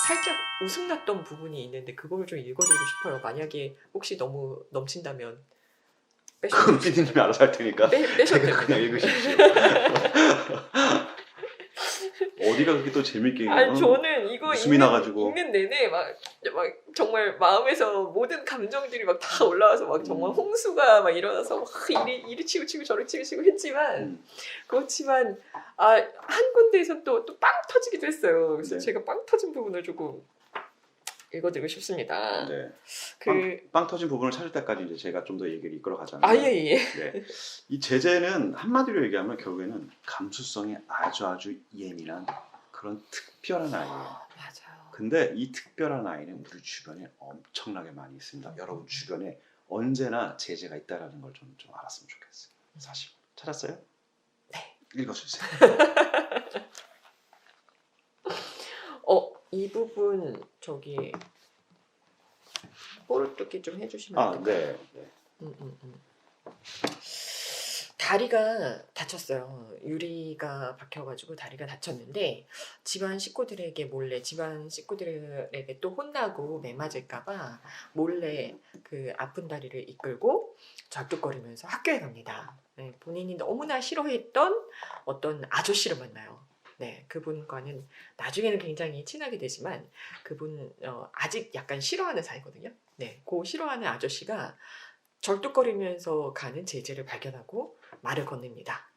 살짝 웃음 났던 부분이 있는데 그걸 좀 읽어드리고 싶어요. 만약에 혹시 너무 넘친다면 그건 PD님이 알아서 할 테니까 빼셔도 제가 그냥 됩니다. 읽으십시오. 어디가 그렇게 또 재밌게 아니 저는 이거 웃음이 나가지고 읽는 내내 막 정말 마음에서 모든 감정들이 막 다 올라와서 막 정말 홍수가 막 일어나서 막 이리 치고 저리 치고 했지만 그렇지만 한 군데에서 또 빵 터지기도 했어요. 그래서 네. 제가 빵 터진 부분을 조금 읽어드리고 싶습니다. 네. 그 빵 터진 부분을 찾을 때까지 이제 제가 좀 더 얘기를 이끌어가자면 예. 네. 이 제재는 한마디로 얘기하면 결국에는 감수성이 아주 예민한 그런 특별한 아이예요. 맞아요. 근데 이 특별한 아이는 우리 주변에 엄청나게 많이 있습니다. 여러분 주변에 언제나 제재가 있다는 걸 좀 알았으면 좋겠어요. 사실 찾았어요? 네. 읽어주세요. 이 부분 저기 뽀르뚜기 좀 해주시면 안 될까요? 네. 다리가 다쳤어요. 유리가 박혀가지고 다리가 다쳤는데 집안 식구들에게 또 혼나고 매맞을까봐 몰래 그 아픈 다리를 이끌고 절뚝거리면서 학교에 갑니다. 네, 본인이 너무나 싫어했던 어떤 아저씨를 만나요. 네, 그분과는 나중에는 굉장히 친하게 되지만 그분 아직 약간 싫어하는 사이거든요. 네, 그 싫어하는 아저씨가 절뚝거리면서 가는 제재를 발견하고 말을 건넵니다.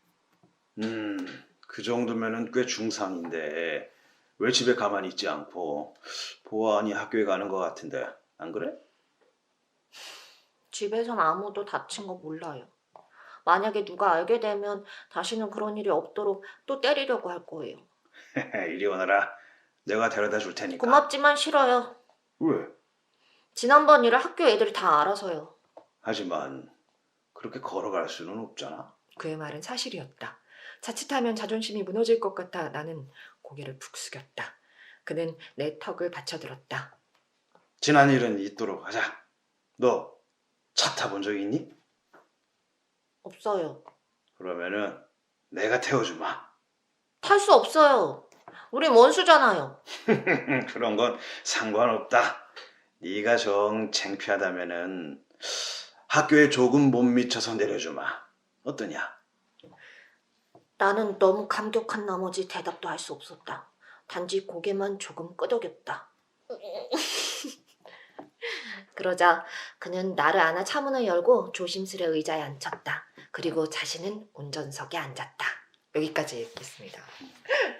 그 정도면은 꽤 중상인데 왜 집에 가만히 있지 않고 보아하니 학교에 가는 것 같은데 안 그래? 집에선 아무도 다친 거 몰라요. 만약에 누가 알게 되면 다시는 그런 일이 없도록 또 때리려고 할 거예요. 이리 오너라. 내가 데려다 줄 테니까. 고맙지만 싫어요. 왜? 지난번 일을 학교 애들이 다 알아서요. 하지만 그렇게 걸어갈 수는 없잖아. 그의 말은 사실이었다. 자칫하면 자존심이 무너질 것 같아 나는 고개를 푹 숙였다. 그는 내 턱을 받쳐들었다. 지난 일은 잊도록 하자. 너 차 타본 적 있니? 없어요. 그러면은 내가 태워주마. 탈 수 없어요. 우린 원수잖아요. 그런 건 상관없다. 네가 정 창피하다면은 학교에 조금 못 미쳐서 내려주마. 어떠냐? 나는 너무 감격한 나머지 대답도 할 수 없었다. 단지 고개만 조금 끄덕였다. 그러자 그는 나를 안아 차문을 열고 조심스레 의자에 앉혔다. 그리고 자신은 운전석에 앉았다. 여기까지 읽겠습니다.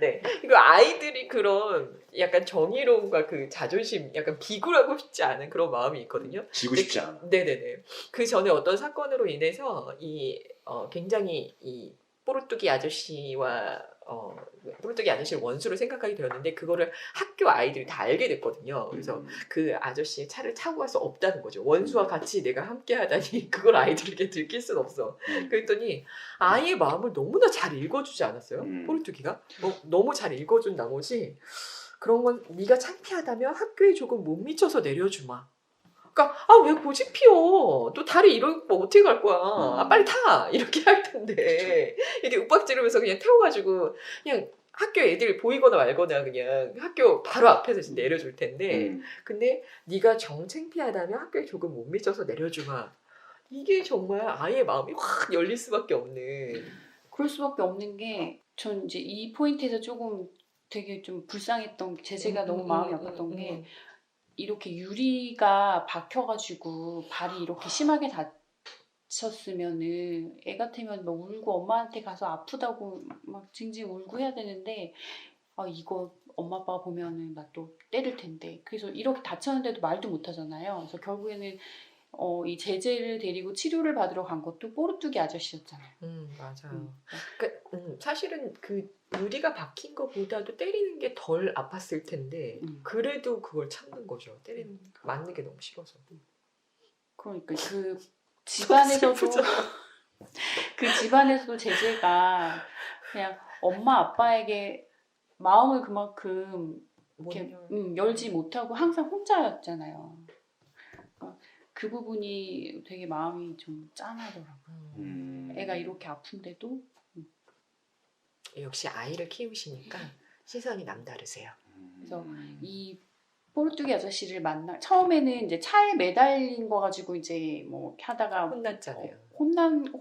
네, 이거 아이들이 그런 약간 정의로움과 그 자존심, 약간 비굴하고 싶지 않은 그런 마음이 있거든요. 지고 싶지 않아. 네네네. 그 전에 어떤 사건으로 인해서 굉장히 이 뽀르뚜기 아저씨와 뽀르뚜기 아저씨를 원수로 생각하게 되었는데 그거를 학교 아이들이 다 알게 됐거든요. 그래서 그 아저씨의 차를 타고 갈 수 없다는 거죠. 원수와 같이 내가 함께 하다니 그걸 아이들에게 들킬 순 없어. 그랬더니 아이의 마음을 너무나 잘 읽어주지 않았어요? 뽀르뚜기가? 너무 잘 읽어준 나머지 그런 건 네가 창피하다면 학교에 조금 못 미쳐서 내려주마. 그러니까 왜 고집 피워? 또 다리 이러고 어떻게 갈 거야? 빨리 타! 이렇게 할 텐데 이렇게 윽박 지르면서 그냥 태워가지고 그냥 학교 애들 보이거나 말거나 그냥 학교 바로 앞에서 내려줄 텐데 근데 네가 정 창피하다면 학교에 조금 못 미쳐서 내려주마. 이게 정말 아이의 마음이 확 열릴 수밖에 없는. 그럴 수밖에 없는 게 전 이제 이 포인트에서 조금 되게 좀 불쌍했던 제재가 너무 마음이 아팠던 게 이렇게 유리가 박혀가지고 발이 이렇게 심하게 다쳤으면은 애 같으면 막 울고 엄마한테 가서 아프다고 막 징징 울고 해야 되는데 이거 엄마 아빠가 보면은 나 또 때릴 텐데 그래서 이렇게 다쳤는데도 말도 못 하잖아요. 그래서 결국에는 이 제재를 데리고 치료를 받으러 간 것도 뽀르뚜기 아저씨였잖아요. 맞아요. 그러니까 사실은 그 유리가 박힌 것보다도 때리는 게 덜 아팠을 텐데 그래도 그걸 참는 거죠. 맞는 게 너무 싫어서. 그러니까 그 집안에서도 그 집안에서도 제재가 그냥 엄마 아빠에게 마음을 그만큼 이렇게 열지 못하고 항상 혼자였잖아요. 그 부분이 되게 마음이 좀 짠하더라고요. 애가 이렇게 아픈데도 역시 아이를 키우시니까 시선이 남다르세요. 그래서 이 포르투기 아저씨를 처음에는 이제 차에 매달린 거 가지고 이제 뭐 이렇게 하다가 혼났잖아요. 혼난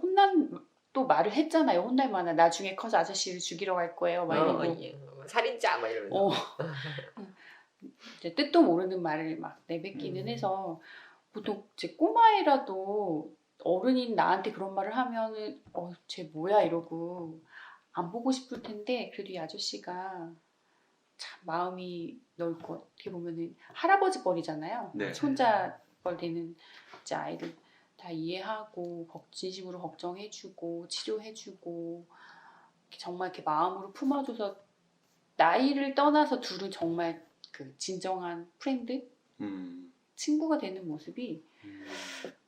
또 말을 했잖아요. 혼날 만한 나중에 커서 아저씨를 죽이러 갈 거예요. 막 이러고 예. 살인자 막 이러면서. 어. 이제 뜻도 모르는 말을 막 내뱉기는 음. 해서 보통 이제 꼬마애라도 어른인 나한테 그런 말을 하면은 쟤 뭐야 이러고 안 보고 싶을 텐데 그래도 이 아저씨가 참 마음이 넓고 어떻게 보면은 할아버지 뻘이잖아요. 네. 손자뻘 되는 이제 아이들 다 이해하고 진심으로 걱정해주고 치료해주고 정말 이렇게 마음으로 품어줘서 나이를 떠나서 둘은 정말 그 진정한 프렌드 친구가 되는 모습이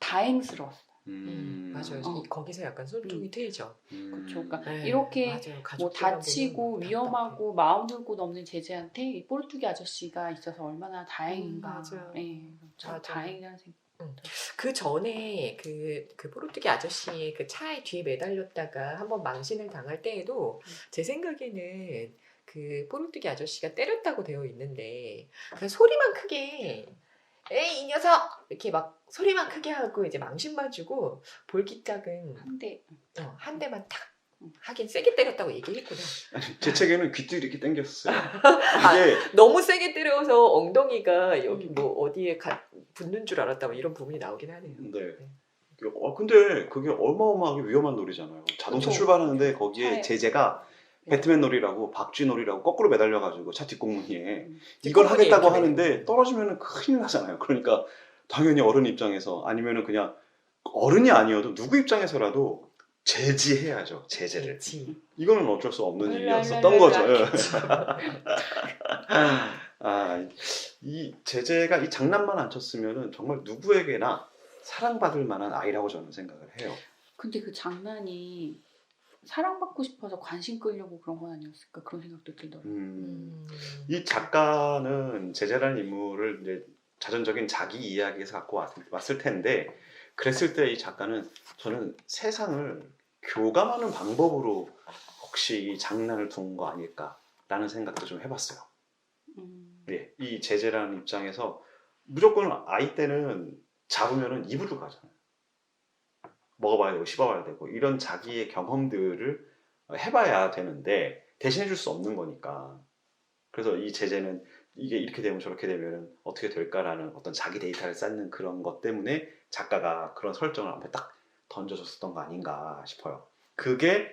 다행스러웠어요. 맞아요. 거기서 약간 손톱이 트이죠. 그렇죠. 그러니까 네, 이렇게 맞아요. 뭐 가족들만 다치고 보면 위험하고 마음 둘 곳 없는 제재한테 이 뽀르투기 아저씨가 있어서 얼마나 다행인가. 맞아요. 네, 참 맞아요. 다행이라는 생각. 그 전에 그 포르투기 아저씨의 그 차에 뒤에 매달렸다가 한번 망신을 당할 때에도 제 생각에는 그 포르투기 아저씨가 때렸다고 되어 있는데 그 소리만 크게 에이 이 녀석 이렇게 막 소리만 크게 하고 이제 망신만 주고 볼기짝은 한데 한 대만 탁 하긴 세게 때렸다고 얘기했구나. 제 책에는 귀뚜 이렇게 당겼어요. 아, 이게 너무 세게 때려서 엉덩이가 여기 뭐 어디에 붙는 줄 알았다 뭐 이런 부분이 나오긴 하네요. 네. 근데 그게 어마어마하게 위험한 놀이잖아요. 자동차 그쵸. 출발하는데 거기에 차에. 제재가 배트맨 놀이라고 박쥐 놀이라고 거꾸로 매달려가지고 차 뒷공무니에 이걸 뒷공무니에 하겠다고 이렇게 하는데 매달리는 떨어지면 큰일 나잖아요. 그러니까 당연히 어른 입장에서 아니면은 그냥 어른이 아니어도 누구 입장에서라도 제지해야죠. 제재를. 그렇지. 이거는 어쩔 수 없는 랄랄랄랄 일이었었던 거죠. 랄랄. 이 제재가 이 장난만 안 쳤으면은 정말 누구에게나 사랑받을 만한 아이라고 저는 생각을 해요. 근데 그 장난이 사랑받고 싶어서 관심 끌려고 그런 건 아니었을까 그런 생각도 들더라고요. 이 작가는 제재라는 인물을 이제 자전적인 자기 이야기에서 갖고 왔을 텐데 그랬을 때 이 작가는 저는 세상을 교감하는 방법으로 혹시 이 장난을 둔 거 아닐까라는 생각도 좀 해봤어요. 예, 이 제재라는 입장에서 무조건 아이 때는 잡으면은 입으로 가잖아요. 먹어봐야 되고 씹어봐야 되고 이런 자기의 경험들을 해봐야 되는데 대신해줄 수 없는 거니까. 그래서 이 제재는 이게 이렇게 되면 저렇게 되면 어떻게 될까라는 어떤 자기 데이터를 쌓는 그런 것 때문에 작가가 그런 설정을 앞에 딱 던져줬었던 거 아닌가 싶어요. 그게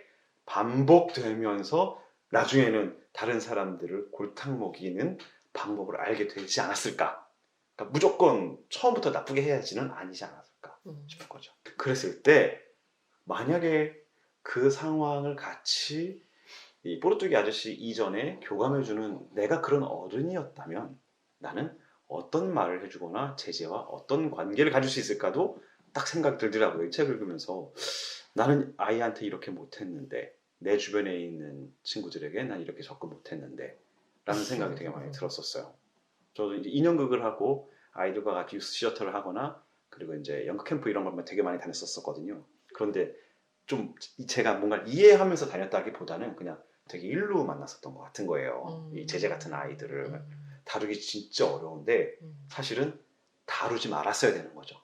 반복되면서 나중에는 다른 사람들을 골탕 먹이는 방법을 알게 되지 않았을까. 그러니까 무조건 처음부터 나쁘게 해야지는 아니지 않았을까 싶은 거죠. 그랬을 때 만약에 그 상황을 같이 이 뽀르투기 아저씨 이전에 교감해주는 내가 그런 어른이었다면 나는 어떤 말을 해주거나 제재와 어떤 관계를 가질 수 있을까도 딱 생각이 들더라고요. 이 책을 읽으면서 나는 아이한테 이렇게 못했는데 내 주변에 있는 친구들에게 난 이렇게 접근 못했는데 라는 생각이 되게 많이 들었었어요. 저도 이제 2년극을 하고 아이들과 같이 유스 시어터를 하거나 그리고 이제 연극 캠프 이런 걸 되게 많이 다녔었거든요. 그런데 좀 제가 뭔가 이해하면서 다녔다기보다는 그냥 되게 일로 만났었던 것 같은 거예요. 이 제재 같은 아이들을 다루기 진짜 어려운데 사실은 다루지 말았어야 되는 거죠.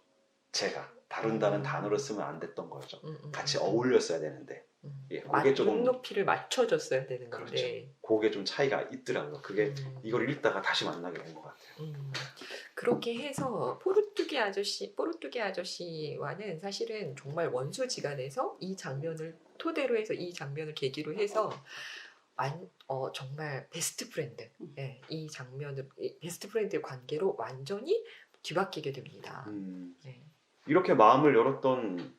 제가 다룬다는 단어를 쓰면 안 됐던 거죠. 같이 어울렸어야 되는데 예, 그게 조금 눈높이를 맞춰줬어야 되는 그렇죠. 건데 그게 좀 차이가 있더라고요. 그게 이걸 읽다가 다시 만나게 된 것 같아요. 그렇게 해서 포르투기 아저씨와는 사실은 정말 원수지간에서 이 장면을 토대로 해서 이 장면을 계기로 해서 정말 베스트 프렌드 예, 이 장면을 베스트 프렌드의 관계로 완전히 뒤바뀌게 됩니다. 네. 이렇게 마음을 열었던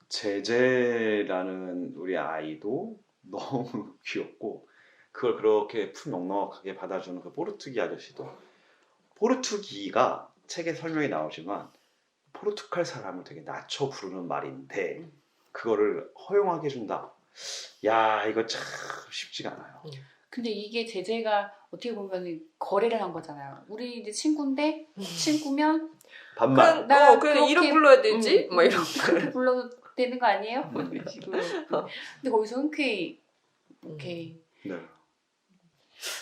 제재라는 우리 아이도 너무 귀엽고 그걸 그렇게 넉넉하게 받아주는 그 포르투기 아저씨도 포르투기가 책에 설명이 나오지만 포르투갈 사람을 되게 낮춰 부르는 말인데 그거를 허용하게 해준다. 야 이거 참 쉽지가 않아요. 근데 이게 제재가 어떻게 보면 거래를 한 거잖아요. 우리 이제 친구인데 친구면 반말. 그냥 그렇게- 이름 불러야 되지? 뭐 이런 그렇게 불러도 되는 거 아니에요? 뭐 이런 식으로. 근데 거기서 흔쾌히 오케이. 네.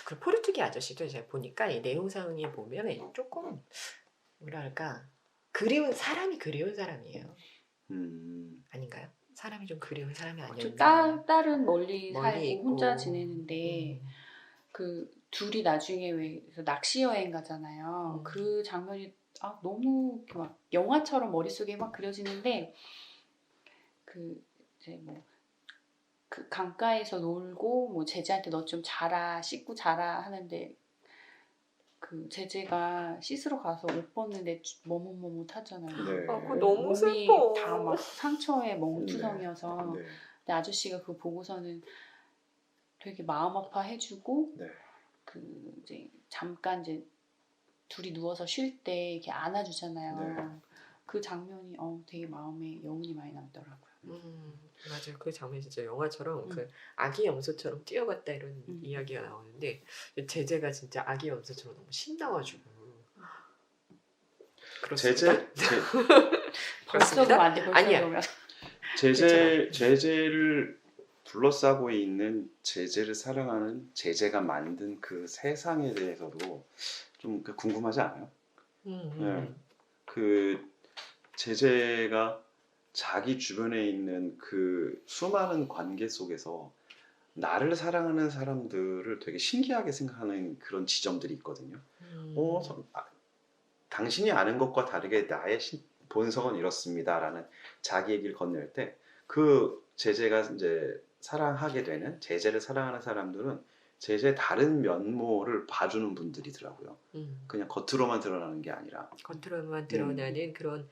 그 포르투기 아저씨도 제가 보니까 이 내용상에 보면 조금 뭐랄까 사람이 그리운 사람이에요. 아닌가요? 사람이 좀 그리운 사람이 아니었나? 딸은 멀리 멀리 살고 있고. 혼자 지내는데 그 둘이 나중에 왜 낚시 여행 가잖아요. 그 장면이 너무 이렇게 막 영화처럼 머릿속에 막 그려지는데 그 이제 뭐 그 강가에서 놀고 뭐 제재한테 너 좀 자라 씻고 자라 하는데 그 제재가 씻으러 가서 옷 벗는데 머뭇머뭇하잖아요. 네. 그거 너무 몸이 슬퍼. 다 막 상처에 멍투성이어서 네. 근데 아저씨가 그거 보고서는 되게 마음 아파해주고 네. 그 이제 잠깐 이제 둘이 누워서 쉴 때 이렇게 안아주잖아요. 네. 그 장면이 되게 마음에 여운이 많이 남더라고요. 맞아요. 그 장면 진짜 영화처럼 그 아기 염소처럼 뛰어갔다 이런 이야기가 나오는데 제재가 진짜 아기 염소처럼 너무 신나가지고 그렇습니다. 벌써 그럼 안 돼. 벌써 아니야. 그러면. 제재를 둘러싸고 있는 제재를 사랑하는 제재가 만든 그 세상에 대해서도 좀 궁금하지 않아요? 네. 그 제재가 자기 주변에 있는 그 수많은 관계 속에서 나를 사랑하는 사람들을 되게 신기하게 생각하는 그런 지점들이 있거든요. 당신이 아는 것과 다르게 나의 본성은 이렇습니다라는 자기 얘기를 건넬 때 그 제재가 이제 사랑하게 되는 제재를 사랑하는 사람들은 제재의 다른 면모를 봐주는 분들이더라고요. 그냥 겉으로만 드러나는 게 아니라 겉으로만 드러나는 그런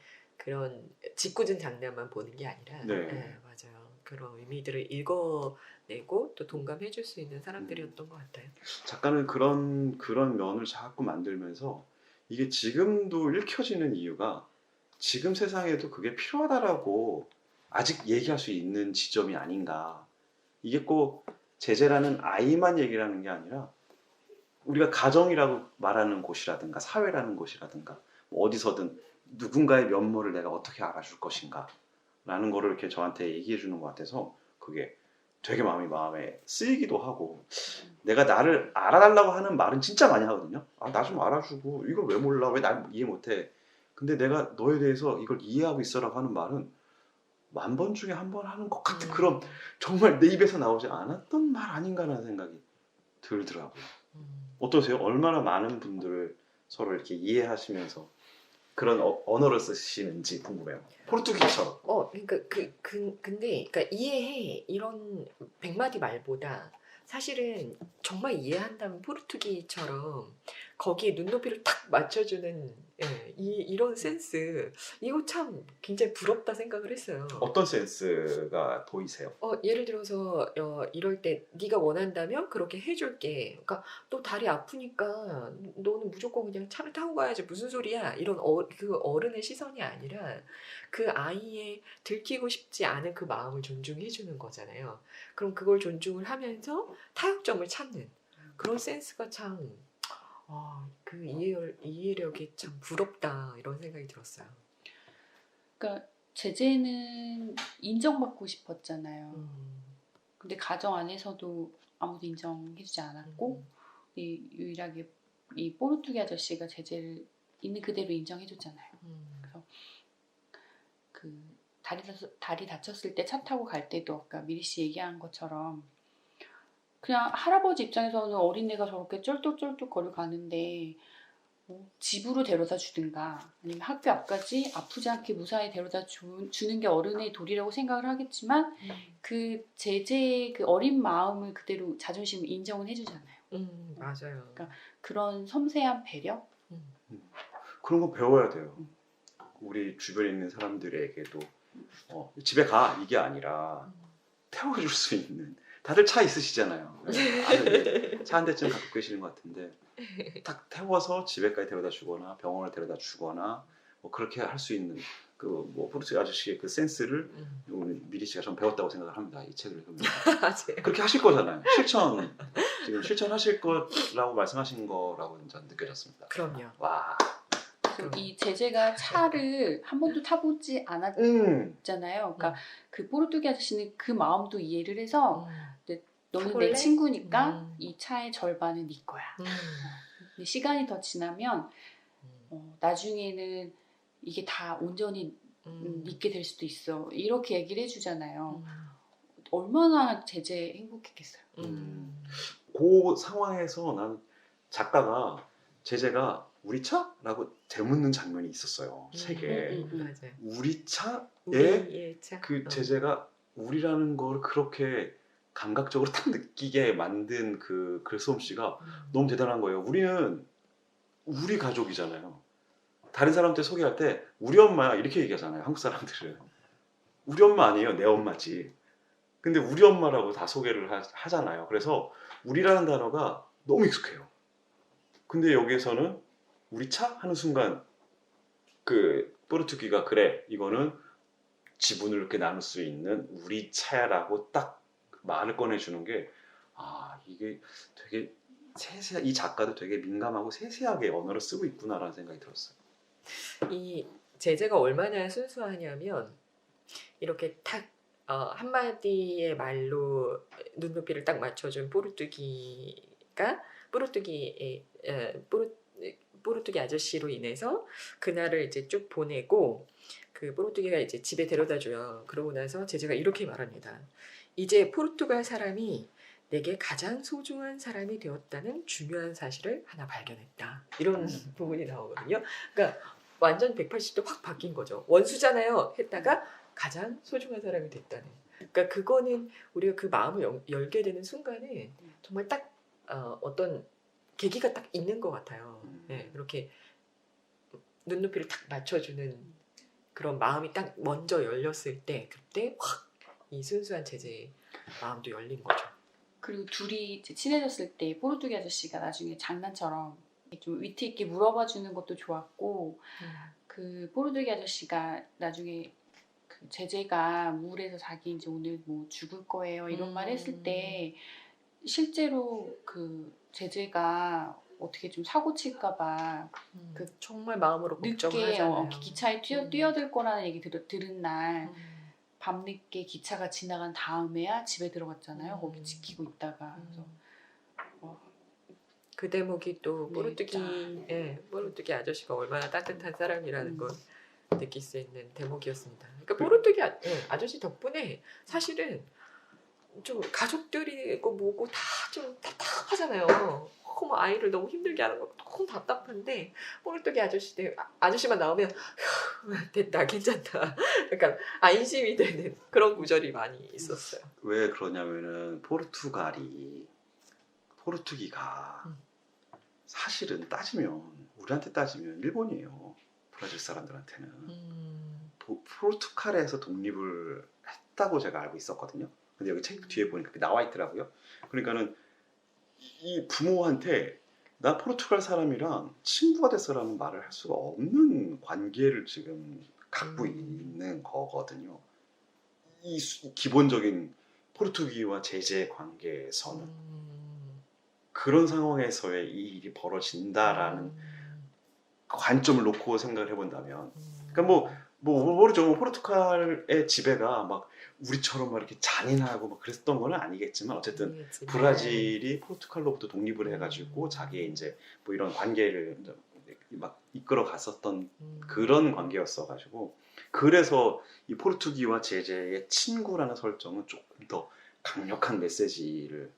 짓궂은 장난만 보는 게 아니라 네. 맞아요. 그런 의미들을 읽어내고 또 동감해줄 수 있는 사람들이었던 것 같아요. 작가는 그런 면을 자꾸 만들면서 이게 지금도 읽혀지는 이유가 지금 세상에도 그게 필요하다라고 아직 얘기할 수 있는 지점이 아닌가. 이게 꼭 제재라는 아이만 얘기를 하는 게 아니라 우리가 가정이라고 말하는 곳이라든가 사회라는 곳이라든가 어디서든 누군가의 면모를 내가 어떻게 알아줄 것인가 라는 거를 이렇게 저한테 얘기해 주는 것 같아서 그게 되게 마음에 쓰이기도 하고 내가 나를 알아달라고 하는 말은 진짜 많이 하거든요. 나 좀 알아주고 이걸 왜 몰라? 왜 날 이해 못해? 근데 내가 너에 대해서 이걸 이해하고 있어라고 하는 말은 1000번 중에 1번 하는 것 같은 그런 정말 내 입에서 나오지 않았던 말 아닌가라는 생각이 들더라고요. 어떠세요? 얼마나 많은 분들을 서로 이렇게 이해하시면서 그런 언어를 쓰시는지 궁금해요. 포르투기처럼. 그러니까 근데 그러니까 이해해 이런 100마디 말보다 사실은 정말 이해한다면 포르투기처럼 거기에 눈높이를 탁 맞춰주는 이런 센스 이거 참 굉장히 부럽다 생각을 했어요. 어떤 센스가 보이세요? 예를 들어서 이럴 때 네가 원한다면 그렇게 해줄게. 그러니까 너 다리 아프니까 너는 무조건 그냥 차를 타고 가야지 무슨 소리야 이런 그 어른의 시선이 아니라 그 아이의 들키고 싶지 않은 그 마음을 존중해 주는 거잖아요. 그럼 그걸 존중을 하면서 타협점을 찾는 그런 센스가 참 그 이해력이 참 부럽다 이런 생각이 들었어요. 그러니까 제재는 인정받고 싶었잖아요. 근데 가정 안에서도 아무도 인정해주지 않았고 유일하게 이 포르투기 아저씨가 제재를 있는 그대로 인정해줬잖아요. 그래서 그 다리 다쳤을 때 차 타고 갈 때도 아까 미리 씨 얘기한 것처럼 그냥 할아버지 입장에서는 어린애가 저렇게 쩔뚝쩔뚝 걸어가는데 집으로 데려다 주든가 아니면 학교 앞까지 아프지 않게 무사히 데려다 주는 게 어른의 도리라고 생각을 하겠지만 그 제재의 그 어린 마음을 그대로 자존심을 인정을 해주잖아요. 맞아요. 그러니까 그런 섬세한 배려? 그런 거 배워야 돼요. 우리 주변에 있는 사람들에게도 집에 가 이게 아니라 태워줄 수 있는 다들 차 있으시잖아요. 차 한 대쯤 갖고 계시는 것 같은데 딱 태워서 집에까지 데려다 주거나 병원을 데려다 주거나 뭐 그렇게 할 수 있는 그 뭐 포르투기 아저씨의 그 센스를 우리 미리 씨가 좀 배웠다고 생각을 합니다. 이 책을 읽으면 그렇게 하실 거잖아요. 지금 실천하실 거라고 말씀하신 거라고 저는 느껴졌습니다. 그럼요. 와. 이 제재가 차를 한 번도 타보지 않았잖아요. 그러니까 그 포르투기 아저씨는 그 마음도 이해를 해서 너는 타볼래? 내 친구니까 음. 이 차의 절반은 네 거야. 음. 근데 시간이 더 지나면 나중에는 이게 다 온전히 있게 될 수도 있어. 이렇게 얘기를 해주잖아요. 얼마나 제재 행복했겠어요. 그 상황에서 난 작가가 제재가 우리 차? 라고 되묻는 장면이 있었어요. 책에. 맞아요. 우리 차에 우리의 차. 그 제재가 우리라는 걸 그렇게 감각적으로 딱 느끼게 만든 그 글솜씨가 너무 대단한 거예요. 우리는 우리 가족이잖아요. 다른 사람한테 소개할 때 우리 엄마야 이렇게 얘기하잖아요. 한국 사람들은. 우리 엄마 아니에요. 내 엄마지. 근데 우리 엄마라고 다 소개를 하잖아요. 그래서 우리라는 단어가 너무 익숙해요. 근데 여기에서는 우리 차? 하는 순간 그 포르투기가 그래 이거는 지분을 이렇게 나눌 수 있는 우리 차야라고 딱 말을 꺼내주는 게 이게 되게 이 작가도 되게 민감하고 세세하게 언어를 쓰고 있구나라는 생각이 들었어요. 이 제재가 얼마나 순수하냐면 이렇게 탁 한마디의 말로 눈높이를 딱 맞춰준 뽀르투기 아저씨로 인해서 그날을 이제 쭉 보내고 그 뽀르투기가 이제 집에 데려다 줘요. 그러고 나서 제재가 이렇게 말합니다. 이제 포르투갈 사람이 내게 가장 소중한 사람이 되었다는 중요한 사실을 하나 발견했다. 이런 부분이 나오거든요. 그러니까 완전 180도 확 바뀐 거죠. 원수잖아요. 했다가 가장 소중한 사람이 됐다는. 그러니까 그거는 우리가 그 마음을 열게 되는 순간에 정말 딱 어떤 계기가 딱 있는 것 같아요. 네, 그렇게 눈높이를 딱 맞춰주는 그런 마음이 딱 먼저 열렸을 때 그때 확 이 순수한 제재의 마음도 열린 거죠. 그리고 둘이 이제 친해졌을 때 포르투기 아저씨가 나중에 장난처럼 좀 위트 있게 물어봐 주는 것도 좋았고 그 포르투기 아저씨가 나중에 그 제재가 우울해서 자기 이제 오늘 뭐 죽을 거예요 이런 말 했을 때 실제로 그 제재가 어떻게 좀 사고 칠까봐 그 정말 마음으로 늦게 걱정하잖아요. 기차에 뛰어들 거라는 얘기 들은 날 밤늦게 기차가 지나간 다음에야 집에 들어갔잖아요. 거기 지키고 있다가 그래서 그 대목이 또 네, 포르투기 아저씨가 얼마나 따뜻한 사람이라는 걸 느낄 수 있는 대목이었습니다. 그러니까 포르투기 아저씨 덕분에 사실은 좀 가족들이고 뭐고 다 좀 답답하잖아요. 뭐 아이를 너무 힘들게 하는 거 너무 답답한데 포르투기 아저씨만 나오면 됐다 괜찮다. 그러니까 안심이 되는 그런 구절이 많이 있었어요. 왜 그러냐면은 포르투기가 사실은 우리한테 따지면 일본이에요. 브라질 사람들한테는. 포르투갈에서 독립을 했다고 제가 알고 있었거든요. 근데 여기 책 뒤에 보니까 나와 있더라고요. 그러니까는 이 부모한테 나 포르투갈 사람이랑 친구가 됐어라는 말을 할 수가 없는 관계를 지금 갖고 있는 거거든요. 이 기본적인 포르투기와 제재 관계에서는 그런 상황에서의 이 일이 벌어진다라는 관점을 놓고 생각을 해본다면, 그러니까 모르죠. 포르투갈의 지배가 막 우리처럼 막 이렇게 잔인하고 막 그랬던 건 아니겠지만 어쨌든 브라질이 포르투갈로부터 독립을 해가지고 자기의 이제 뭐 이런 관계를 막 이끌어 갔었던 그런 관계였어가지고 그래서 이 포르투기와 제재의 친구라는 설정은 조금 더 강력한 메시지를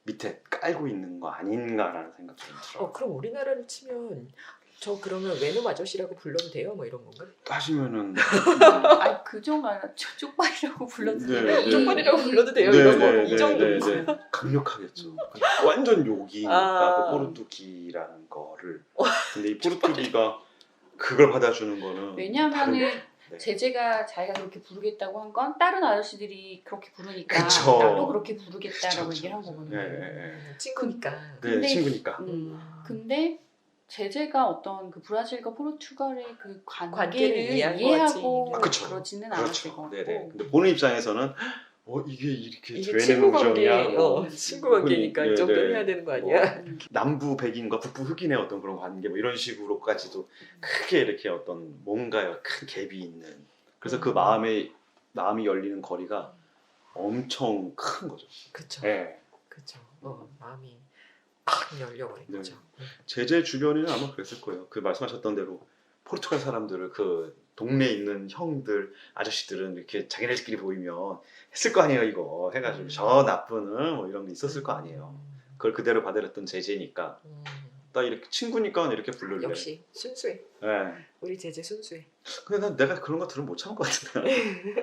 밑에 깔고 있는 거 아닌가라는 생각이 좀 들어요. 그럼 우리나라로 치면 저 그러면 외놈 아저씨라고 불러도 돼요? 뭐 이런 건가? 따지면은 아니 그 정도 아니라 쪽발이라고 불러도 네, 쪽발이라고 불러도 돼요? 이런 거 이 정도. 강력하겠죠. 완전 욕이니까 그 포르투기라는 거를. 근데 이 포르투기가 그걸 받아주는 거는 왜냐하면은 네. 제재가 자기가 그렇게 부르겠다고 한 건 다른 아저씨들이 그렇게 부르니까 그쵸. 나도 그렇게 부르겠다라고 그쵸, 얘기를 한 그쵸. 거거든요. 친구니까. 네, 근데- 친구니까. 근데 제재가 어떤 그 브라질과 포르투갈의 그 관계를 관계를 이해한 이해하고 거지. 그쵸. 그러지는 않았을 것 그렇죠. 같고 네네. 근데 보는 입장에서는 이게 이렇게 이게 되는 친구 관계, 우정이야. 친구 관계니까 이 정도는 해야 되는 거 아니야? 음. 남부 백인과 북부 흑인의 어떤 그런 관계 뭐 이런 식으로까지도 크게 이렇게 어떤 뭔가요 큰 갭이 있는. 그래서 그 마음이 열리는 거리가 엄청 큰 거죠. 그렇죠. 네. 그렇죠. 마음이 팍 열려버린 네. 거죠. 제재 주변에는 아마 그랬을 거예요. 그 말씀하셨던 대로 포르투갈 사람들을 그 동네에 있는 형들, 아저씨들은 이렇게 자기네들끼리 보이면 했을 거 아니에요, 이거 해가지고 저 나쁜 뭐 이런 게 있었을 거 아니에요. 그걸 그대로 받아들였던 제재니까 나 이렇게 친구니까 이렇게 부를래. 역시 순수해. 예. 우리 제재 순수해. 근데 난 내가 그런 거 들으면 못 참을 것 같은데.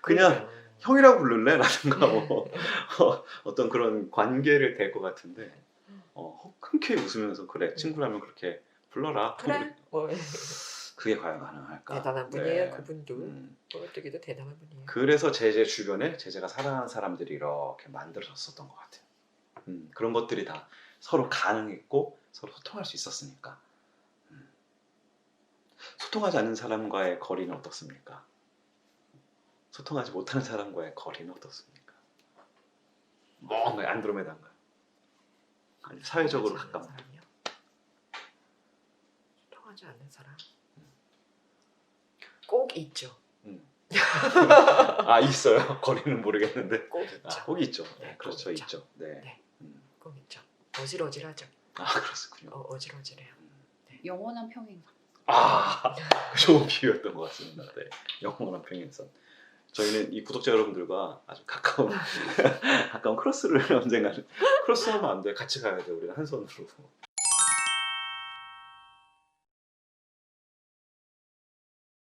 그냥 그러니까요. 형이라고 부를래? 라든가 뭐 어떤 그런 관계를 댈 것 같은데 흔쾌히 웃으면서 그래 친구라면 그렇게 불러라. 그래. 그게 과연 가능할까? 대단한 분이에요. 네. 그분도. 음. 뽀르뚜기도 대단한 분이에요. 그래서 제재 주변에 제재가 사랑하는 사람들이 이렇게 만들어졌었던 것 같아요. 그런 것들이 다 서로 가능했고 서로 소통할 수 있었으니까. 소통하지 않는 사람과의 거리는 어떻습니까? 소통하지 못하는 사람과의 거리는 어떻습니까? 뭔가 안드로메다인가요? 아니 사회적으로 통하지 않는 가까운. 사람이요? 통하지 않는 사람? 꼭 있죠. 아 있어요. 거리는 모르겠는데. 꼭 있죠. 꼭 있죠. 네, 그렇죠, 꼭 있죠. 있죠. 네. 네. 꼭 있죠. 어질어질하죠. 그렇군요. 어질어질해요. 영원한 평행선. 좋은 비유였던 것 같습니다. 네. 영원한 평행선. 저희는 이 구독자 여러분들과 아주 가까운 크로스를 언젠가는 크로스하면 안 돼. 같이 가야 돼. 우리는 한 손으로.